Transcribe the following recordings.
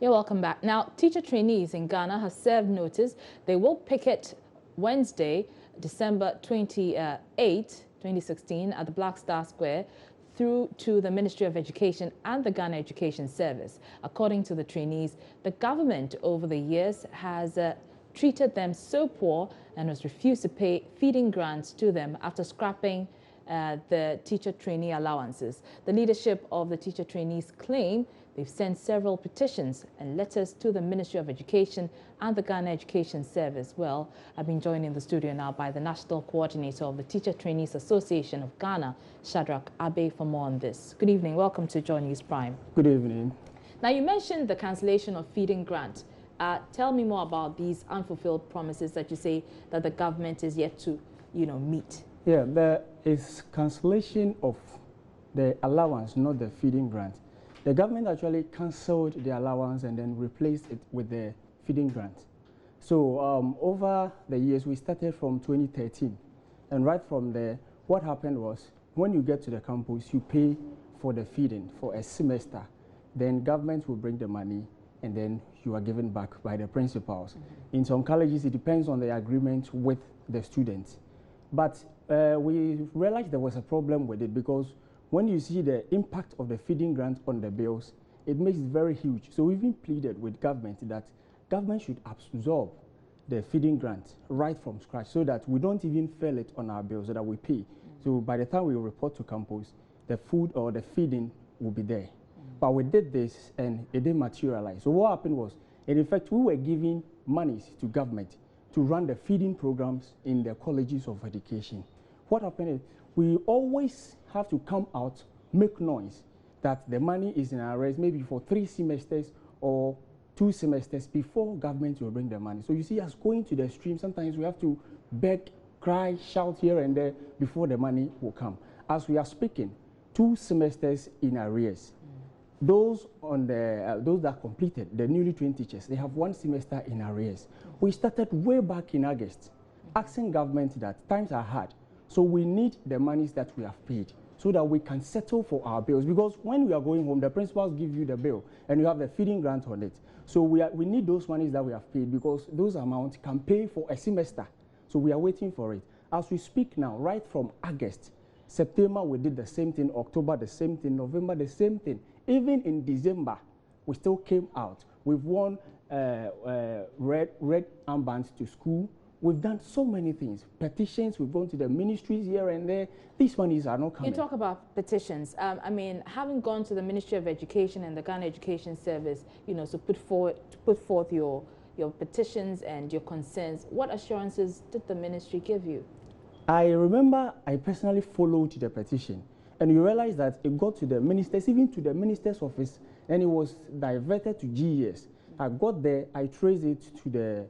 You're welcome back. Now, teacher trainees in Ghana have served notice. They will picket Wednesday, December 28, 2016, at the Black Star Square through to the Ministry of Education and the Ghana Education Service. According to the trainees, the government over the years has treated them so poor and has refused to pay feeding grants to them after scrapping the teacher trainee allowances. The leadership of the teacher trainees claim they've sent several petitions and letters to the Ministry of Education and the Ghana Education Service. Well, I've been joined in the studio now by the National Coordinator of the Teacher Trainees Association of Ghana, Shadrach Abe, for more on this. Good evening. Welcome to Joy News Prime. Good evening. Now, you mentioned the cancellation of feeding grant. Tell me more about these unfulfilled promises that you say that the government is yet to, meet. Yeah, there is cancellation of the allowance, not the feeding grant. The government actually cancelled the allowance and then replaced it with the feeding grant. So over the years, we started from 2013. And right from there, what happened was, when you get to the campus, you pay for the feeding for a semester. Then government will bring the money, and then you are given back by the principals. In some colleges, it depends on the agreement with the students. But we realized there was a problem with it, because when you see the impact of the feeding grant on the bills, it makes it very huge. So we even pleaded with government that government should absorb the feeding grant right from scratch, so that we don't even feel it on our bills, so that we pay. So by the time we report to campus, the food or the feeding will be there. But we did this and it didn't materialize. So what happened was, in effect, we were giving monies to government to run the feeding programs in the colleges of education. What happened is, we always have to come out, make noise that the money is in arrears, maybe for 3 semesters or 2 semesters before government will bring the money. So you see us going to the stream, sometimes we have to beg, cry, shout here and there before the money will come. As we are speaking, 2 semesters in arrears. Those that completed, the newly trained teachers, they have 1 semester in arrears. We started way back in August, asking government that times are hard, so we need the monies that we have paid so that we can settle for our bills. Because when we are going home, the principals give you the bill and you have the feeding grant on it. So we need those monies that we have paid, because those amounts can pay for a semester. So we are waiting for it. As we speak now, right from August, September we did the same thing, October the same thing, November the same thing. Even in December, we still came out. We've won red armbands to school. We've done so many things. Petitions, we've gone to the ministries here and there. These monies are not coming. You talk about petitions. I mean, having gone to the Ministry of Education and the Ghana Education Service, to put forth your petitions and your concerns, what assurances did the ministry give you? I remember I personally followed the petition, and you realize that it got to the ministers, even to the minister's office, and it was diverted to GES. I got there, I traced it to the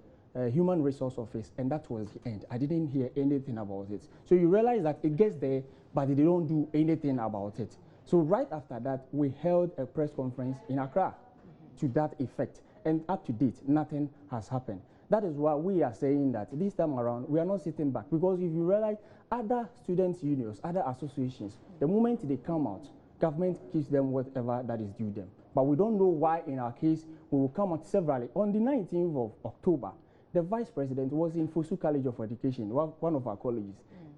Human Resource Office, and that was the end. I didn't hear anything about it. So you realize that it gets there, but they don't do anything about it. So right after that, we held a press conference in Accra to that effect, and up to date, nothing has happened. That is why we are saying that this time around, we are not sitting back, because if you realize other students' unions, other associations, the moment they come out, government gives them whatever that is due them. But we don't know why in our case, we will come out severally. On the 19th of October, the vice president was in Fosu College of Education, one of our colleges,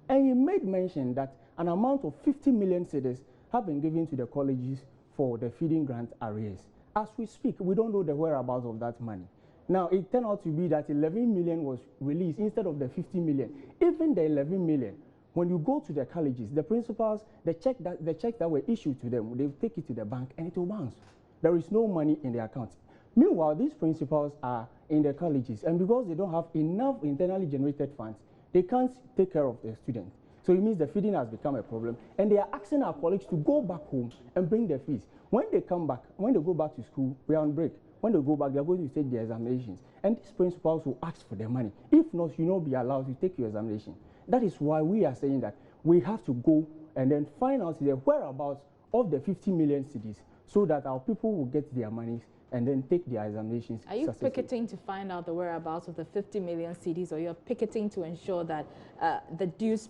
and he made mention that an amount of 50 million cedis have been given to the colleges for the feeding grant arrears. As we speak, we don't know the whereabouts of that money. Now, it turned out to be that 11 million was released instead of the 50 million. Even the 11 million, when you go to the colleges, the principals, the check that were issued to them, they take it to the bank and it will bounce. There is no money in their accounts. Meanwhile, these principals are in the colleges, and because they don't have enough internally generated funds, they can't take care of their students. So it means the feeding has become a problem, and they are asking our colleagues to go back home and bring their fees. When they come back, when they go back to school, we are on break. When they go back, they are going to take their examinations, and these principals will ask for their money. If not, you will not be allowed to take your examination. That is why we are saying that we have to go and then find out the whereabouts of the 50 million cedis, so that our people will get their monies and then take their examinations. Are you picketing to find out the whereabouts of the 50 million cedis, or you're picketing to ensure that the dues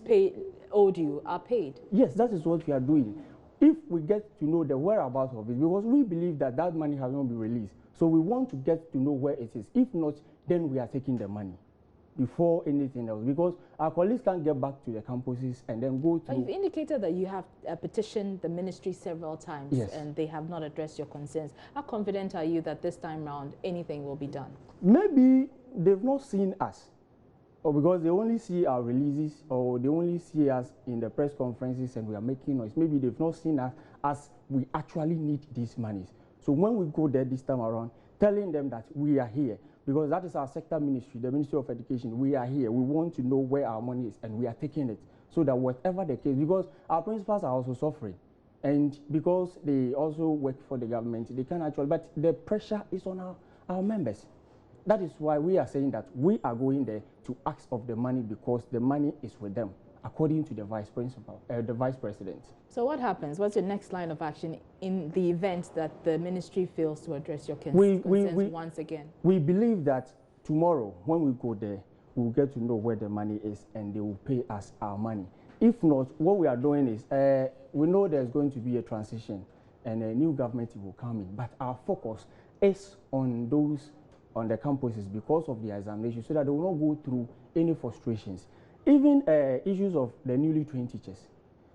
owed you are paid? Yes, that is what we are doing. if we get to know the whereabouts of it, because we believe that that money has not been released, so we want to get to know where it is. If not, then we are taking the money before anything else, because our colleagues can't get back to the campuses and then go to... You've indicated that you have petitioned the ministry several times, yes, and they have not addressed your concerns. How confident are you that this time round anything will be done? Maybe they've not seen us, or because they only see our releases, or they only see us in the press conferences and we are making noise. Maybe they've not seen us as we actually need these monies. So when we go there this time around, telling them that we are here, because that is our sector ministry, the Ministry of Education, we are here. We want to know where our money is and we are taking it, so that whatever the case, because our principals are also suffering, and because they also work for the government, they can actually, but the pressure is on our members. That is why we are saying that we are going there to ask of the money, because the money is with them, according to the vice president. So what happens? What's your next line of action in the event that the ministry fails to address your concerns once again? We believe that tomorrow, when we go there, we will get to know where the money is and they will pay us our money. If not, what we are doing is, we know there's going to be a transition and a new government will come in, but our focus is on those on the campuses because of the examination, so that they will not go through any frustrations. Even issues of the newly trained teachers.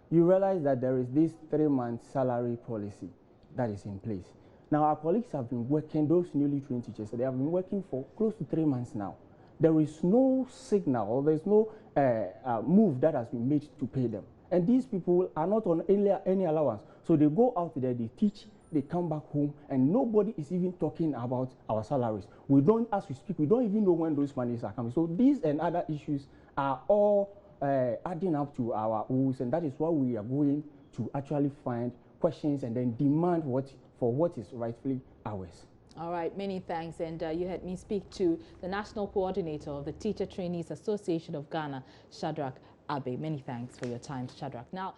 You realize that there is this 3-month salary policy that is in place. Now, our colleagues have been working, those newly trained teachers, they have been working for close to 3 months now. There is no signal, or there's no move that has been made to pay them. And these people are not on any allowance. So they go out there, they teach, they come back home, and nobody is even talking about our salaries. We don't, as we speak, we don't even know when those monies are coming. So these and other issues are all adding up to our woes, and that is why we are going to actually find questions and then demand for what is rightfully ours. All right, many thanks. And you had me speak to the National Coordinator of the Teacher Trainees Association of Ghana, Shadrach Abe. Many thanks for your time, Shadrach. Now,